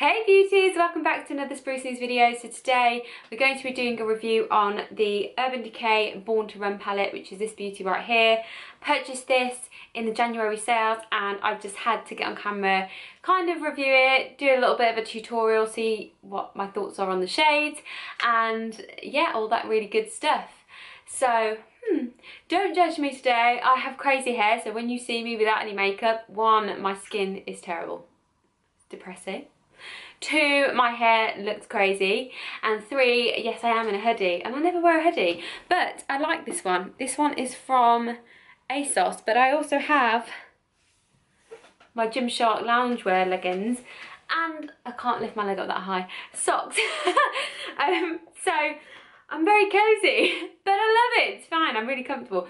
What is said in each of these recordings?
Hey beauties, welcome back to another Sprucenews video. So today we're going to be doing a review on the Urban Decay Born to Run palette, which is this beauty right here. Purchased this in the January sales and I've just had to get on camera, kind of review it, do a little bit of a tutorial, see what my thoughts are on the shades and yeah, all that really good stuff. So don't judge me today. I have crazy hair, so when you see me without any makeup, one, my skin is terrible. It's depressing. Two, my hair looks crazy. And three, yes, I am in a hoodie. And I never wear a hoodie. But I like this one. This one is from ASOS. But I also have my Gymshark loungewear leggings. And I can't lift my leg up that high. Socks. So I'm very cozy. But I love it. It's fine. I'm really comfortable.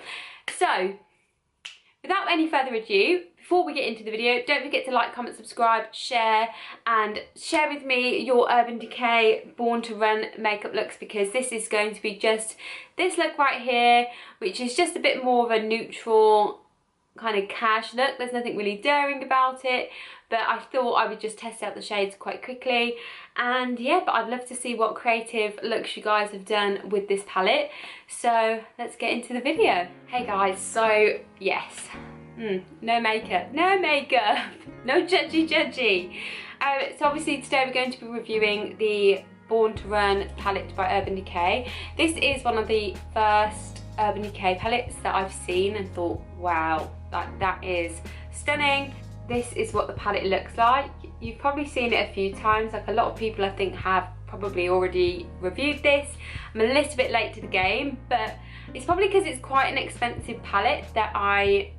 So without any further ado, before we get into the video, don't forget to like, comment, subscribe, share, and share with me your Urban Decay Born to Run makeup looks, because this is going to be just this look right here, which is just a bit more of a neutral kind of cash look. There's nothing really daring about it, but I thought I would just test out the shades quite quickly. And yeah, but I'd love to see what creative looks you guys have done with this palette. So let's get into the video. Hey guys, so yes, no makeup, no judgy. So obviously today we're going to be reviewing the Born to Run palette by Urban Decay. This is one of the first Urban Decay palettes that I've seen and thought, wow, like that is stunning. This is what the palette looks like. You've probably seen it a few times, like a lot of people I think have probably already reviewed this. I'm a little bit late to the game, but it's probably because it's quite an expensive palette that I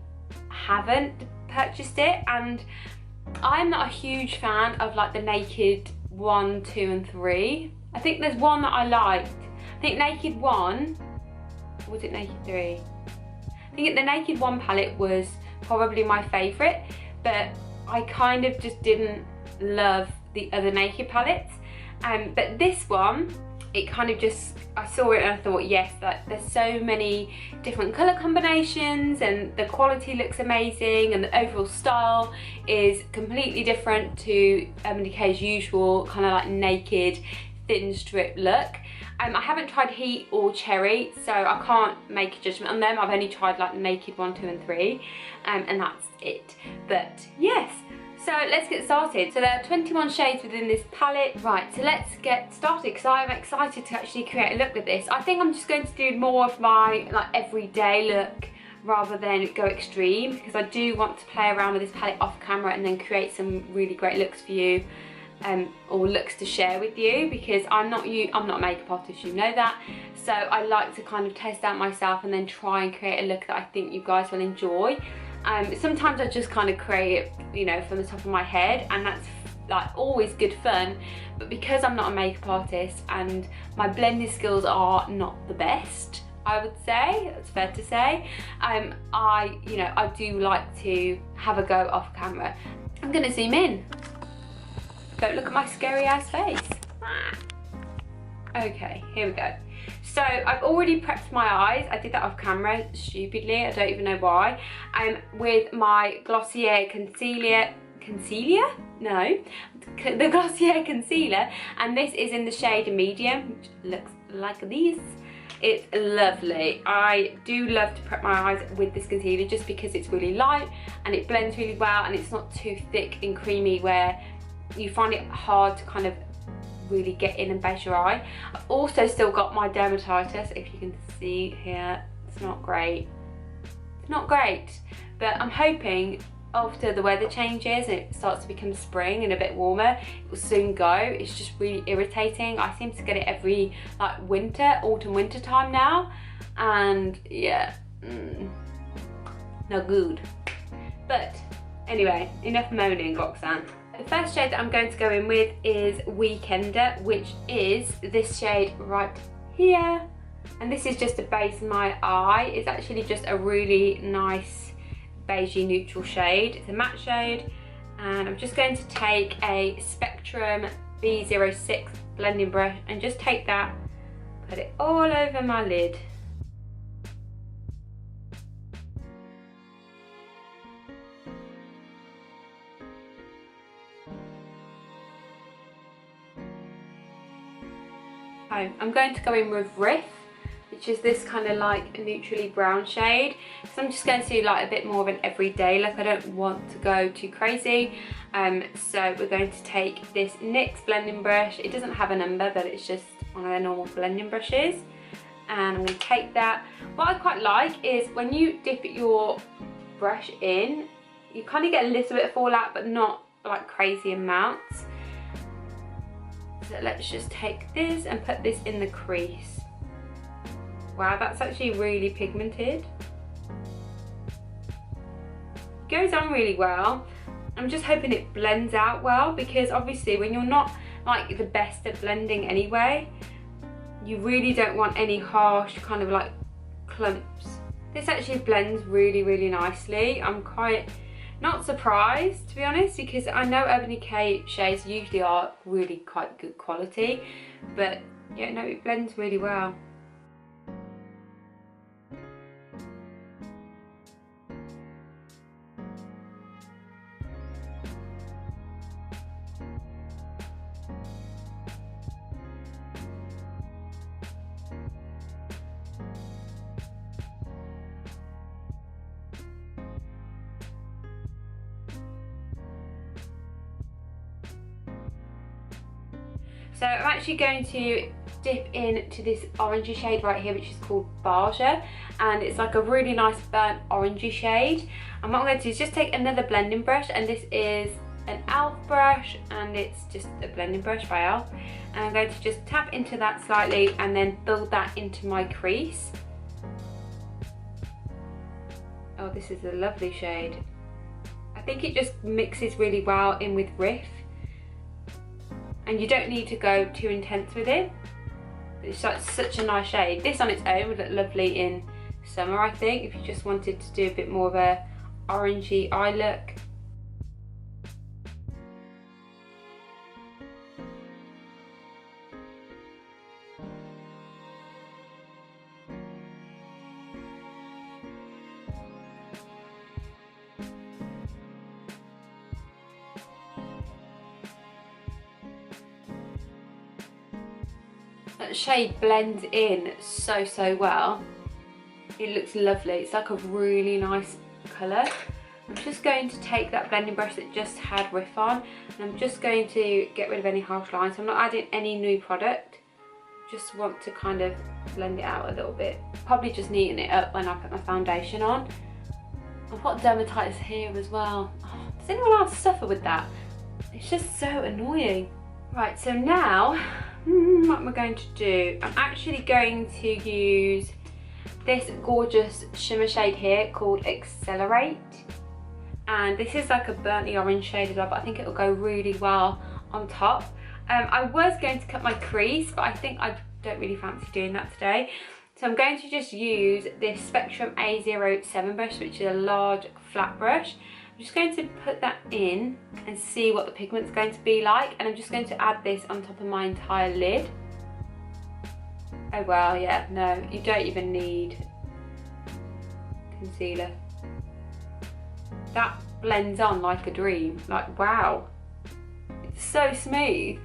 haven't purchased it. And I'm not a huge fan of like the Naked 1, 2 and 3. I think there's one that I liked. I think Naked 1, or was it Naked 3? I think the Naked 1 palette was probably my favourite, but I kind of just didn't love the other Naked palettes. But this one, it kind of just, I saw it and I thought, yes, that there's so many different colour combinations and the quality looks amazing and the overall style is completely different to Urban Decay's usual kind of like naked thin strip look. I haven't tried Heat or Cherry, so I can't make a judgment on them. I've only tried like Naked 1, 2 and 3, and that's it. But yes, so let's get started. So there are 21 shades within this palette. Right, so let's get started because I'm excited to actually create a look with this. I think I'm just going to do more of my like everyday look rather than go extreme, because I do want to play around with this palette off camera and then create some really great looks for you. Or looks to share with you, because I'm not a makeup artist, you know that, so I like to kind of test out myself and then try and create a look that I think you guys will enjoy. Sometimes I just kind of create it, you know, from the top of my head, and that's like always good fun, but because I'm not a makeup artist and my blending skills are not the best, I would say, that's fair to say, I do like to have a go off camera. I'm gonna zoom in. Don't look at my scary ass face. Okay, here we go. So I've already prepped my eyes. I did that off camera stupidly, I don't even know why. With my Glossier concealer? No, the Glossier concealer, and this is in the shade medium, which looks like this. It's lovely. I do love to prep my eyes with this concealer just because it's really light and it blends really well and it's not too thick and creamy where you find it hard to kind of really get in and base your eye. I've also still got my dermatitis, if you can see here. It's not great. It's not great, but I'm hoping after the weather changes and it starts to become spring and a bit warmer, it will soon go. It's just really irritating. I seem to get it every like autumn winter time now, and yeah, no good. But anyway, enough moaning, Roxanne. The first shade that I'm going to go in with is Weekender, which is this shade right here. And this is just a base in my eye. It's actually just a really nice beigey neutral shade. It's a matte shade. And I'm just going to take a Spectrum B06 blending brush and just take that, put it all over my lid. I'm going to go in with Riff, which is this kind of like neutrally brown shade. So I'm just going to do like a bit more of an everyday look. I don't want to go too crazy. So we're going to take this NYX blending brush. It doesn't have a number, but it's just one of their normal blending brushes. And I'm going to take that. What I quite like is when you dip your brush in, you kind of get a little bit of fallout, but not like crazy amounts. So let's just take this and put this in the crease. Wow, that's actually really pigmented. Goes on really well. I'm just hoping it blends out well, because obviously when you're not like the best at blending anyway, you really don't want any harsh kind of like clumps. This actually blends really, really nicely. I'm quite not surprised, to be honest, because I know Urban Decay shades usually are really quite good quality, but yeah, no, it blends really well. So I'm actually going to dip into this orangey shade right here, which is called Barja, and it's like a really nice burnt orangey shade. And what I'm going to do is just take another blending brush, and this is an e.l.f. brush, and it's just a blending brush by e.l.f. And I'm going to just tap into that slightly and then build that into my crease. Oh, this is a lovely shade. I think it just mixes really well in with Riff. And you don't need to go too intense with it. It's like such a nice shade. This on its own would look lovely in summer, I think, if you just wanted to do a bit more of a orangey eye look. That shade blends in so well. It looks lovely. It's like a really nice colour. I'm just going to take that blending brush that just had Riff on, and I'm just going to get rid of any harsh lines. I'm not adding any new product. Just want to kind of blend it out a little bit. Probably just neaten it up when I put my foundation on. I've got dermatitis here as well. Oh, does anyone else suffer with that? It's just so annoying. Right, so now what am I going to do? I'm actually going to use this gorgeous shimmer shade here called Accelerate, and this is like a burnt orange shade as well, but I think it'll go really well on top. I was going to cut my crease, but I think I don't really fancy doing that today, so I'm going to just use this Spectrum A07 brush, which is a large flat brush. I'm just going to put that in and see what the pigment's going to be like, and I'm just going to add this on top of my entire lid. Oh well, yeah, no, you don't even need concealer. That blends on like a dream, like wow. It's so smooth.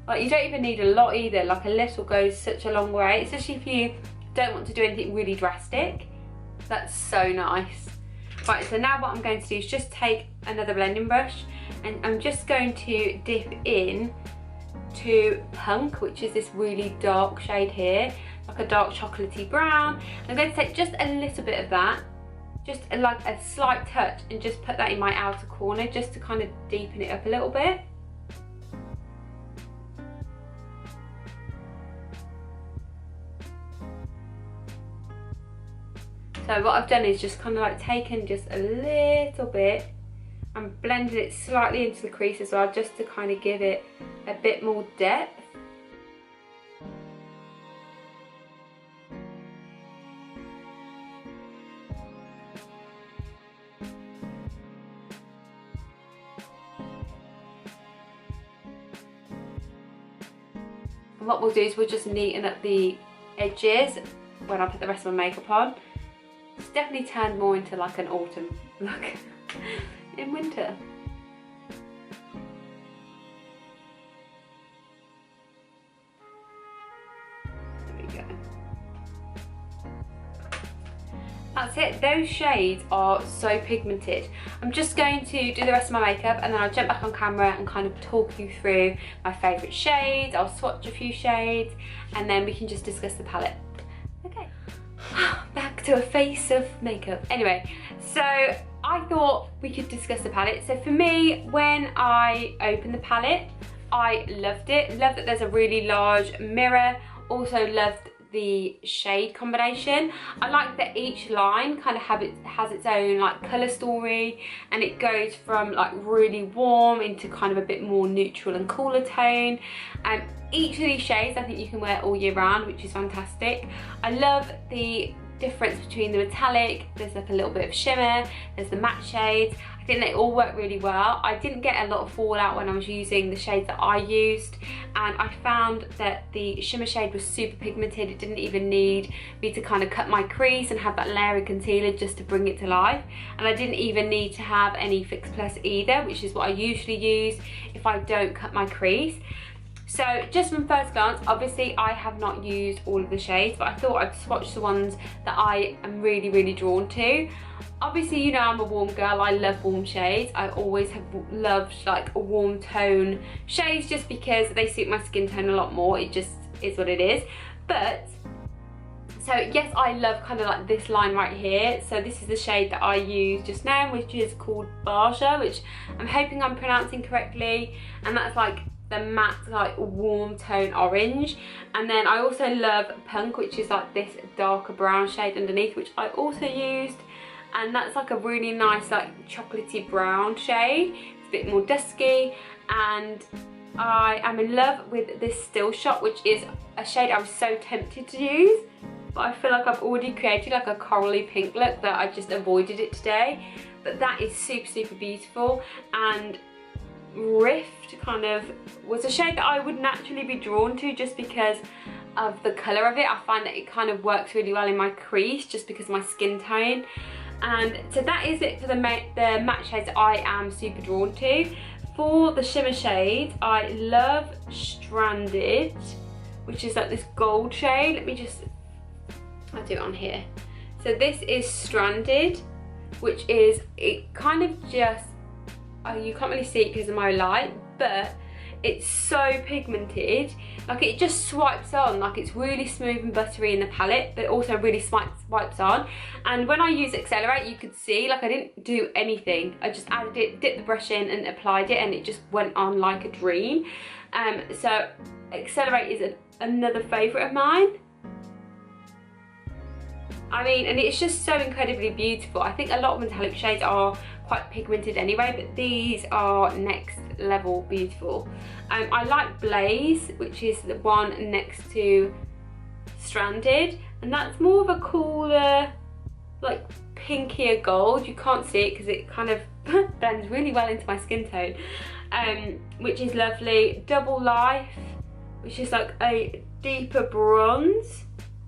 Like you don't even need a lot either, like a little goes such a long way, especially if you don't want to do anything really drastic. That's so nice. Right, so now what I'm going to do is just take another blending brush, and I'm just going to dip in to Punk, which is this really dark shade here, like a dark chocolatey brown. I'm going to take just a little bit of that, just like a slight touch, and just put that in my outer corner just to kind of deepen it up a little bit. So what I've done is just kind of like taken just a little bit and blended it slightly into the crease as well, just to kind of give it a bit more depth. And what we'll do is we'll just neaten up the edges when I put the rest of my makeup on. It's definitely turned more into like an autumn look in winter. that's it. Those shades are so pigmented. I'm just going to do the rest of my makeup and then I'll jump back on camera and kind of talk you through my favourite shades. I'll swatch a few shades and then we can just discuss the palette. Okay, back to a face of makeup. Anyway, so I thought we could discuss the palette. So for me, when I opened the palette, I loved it. Loved that there's a really large mirror. Also loved the shade combination. I like that each line kind of has its own like colour story, and it goes from like really warm into kind of a bit more neutral and cooler tone. And each of these shades I think you can wear all year round, which is fantastic. I love the difference between the metallic, there's like a little bit of shimmer, there's the matte shades. I think they all work really well. I didn't get a lot of fallout when I was using the shades that I used, and I found that the shimmer shade was super pigmented. It didn't even need me to kind of cut my crease and have that layer of concealer just to bring it to life, and I didn't even need to have any Fix Plus either, which is what I usually use if I don't cut my crease. So just from first glance, obviously I have not used all of the shades, but I thought I'd swatch the ones that I am really, really drawn to. Obviously, you know I'm a warm girl, I love warm shades. I always have loved like a warm tone shades just because they suit my skin tone a lot more. It just is what it is. But, so yes, I love kind of like this line right here. So this is the shade that I used just now, which is called Baja, which I'm hoping I'm pronouncing correctly. And that's like the matte like warm tone orange. And then I also love Punk, which is like this darker brown shade underneath, which I also used, and that's like a really nice like chocolatey brown shade. It's a bit more dusky, and I am in love with this Still Shot, which is a shade I was so tempted to use, but I feel like I've already created like a corally pink look that I just avoided it today. But that is super, super beautiful. And Rift kind of was a shade that I would naturally be drawn to just because of the colour of it. I find that it kind of works really well in my crease just because of my skin tone. And so that is it for the matte shades that I am super drawn to. For the shimmer shades, I love Stranded, which is like this gold shade. Let me just, I'll do it on here. So this is Stranded, which is, it kind of just, oh, you can't really see it because of my light, but it's so pigmented. Like it just swipes on, like it's really smooth and buttery in the palette, but also really swipes on. And when I use Accelerate, you could see like I didn't do anything. I just added it, dipped the brush in and applied it, and it just went on like a dream. So Accelerate is another favourite of mine. I mean, and it's just so incredibly beautiful. I think a lot of metallic shades are quite pigmented anyway, but these are next level beautiful. I like Blaze, which is the one next to Stranded, and that's more of a cooler, like pinkier gold. You can't see it because it kind of blends really well into my skin tone, which is lovely. Double Life, which is like a deeper bronze,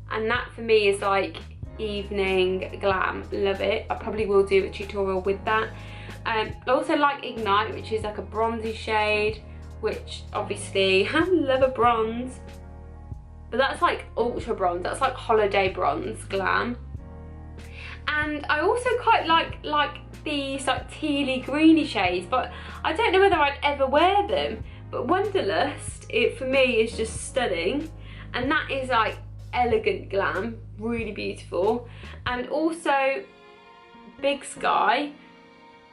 and that for me is like evening glam. Love it. I probably will do a tutorial with that. I also like Ignite, which is like a bronzy shade, which obviously I love a bronze, but that's like ultra bronze. That's like holiday bronze glam. And I also quite like these like tealy greeny shades, but I don't know whether I'd ever wear them. But Wanderlust, it for me is just stunning, and that is like elegant glam, really beautiful. And also Big Sky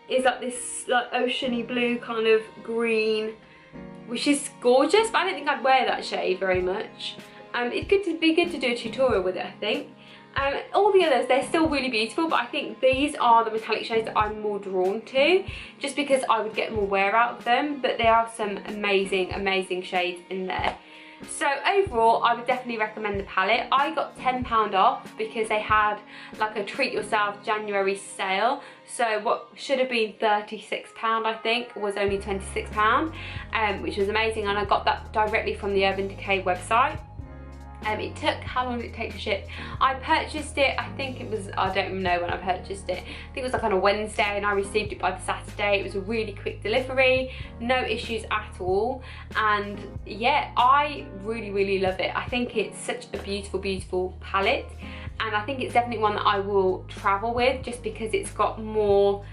is like this like oceany blue kind of green, which is gorgeous, but I don't think I'd wear that shade very much. It'd be good to do a tutorial with it, I think. All the others, they're still really beautiful, but I think these are the metallic shades that I'm more drawn to, just because I would get more wear out of them. But there are some amazing, amazing shades in there. So overall, I would definitely recommend the palette. I got £10 off because they had like a treat yourself January sale. So what should have been £36, I think, was only £26, which was amazing. And I got that directly from the Urban Decay website. It took, how long did it take to ship? I purchased it, I think it was, I don't even know when I purchased it. I think it was like on a Wednesday and I received it by the Saturday. It was a really quick delivery, no issues at all. And yeah, I really, really love it. I think it's such a beautiful, beautiful palette. and I think it's definitely one that I will travel with, just because it's got more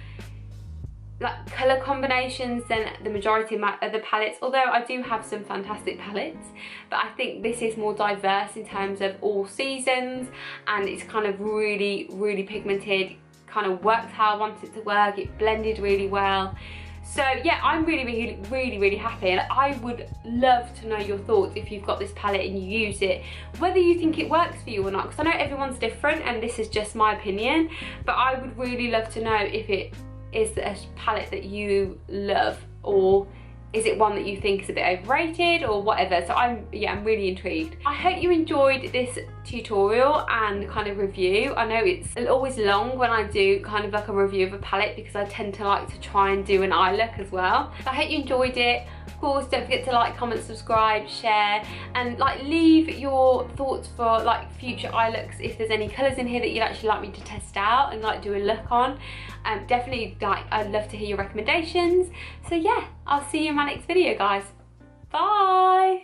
like colour combinations than the majority of my other palettes, although I do have some fantastic palettes, but I think this is more diverse in terms of all seasons, and it's kind of really, really pigmented, kind of worked how I want it to work, it blended really well. So yeah, I'm really happy, and I would love to know your thoughts if you've got this palette and you use it, whether you think it works for you or not, because I know everyone's different and this is just my opinion, but I would really love to know if it is a palette that you love, or is it one that you think is a bit overrated or whatever. So I'm really intrigued. I hope you enjoyed this tutorial and kind of review. I know it's always long when I do kind of like a review of a palette, because I tend to like to try and do an eye look as well. So I hope you enjoyed it. Of course, don't forget to like, comment, subscribe, share, and like leave your thoughts for like future eye looks. If there's any colours in here that you'd actually like me to test out and like do a look on, definitely, like, I'd love to hear your recommendations. So yeah, I'll see you in my next video, guys. Bye.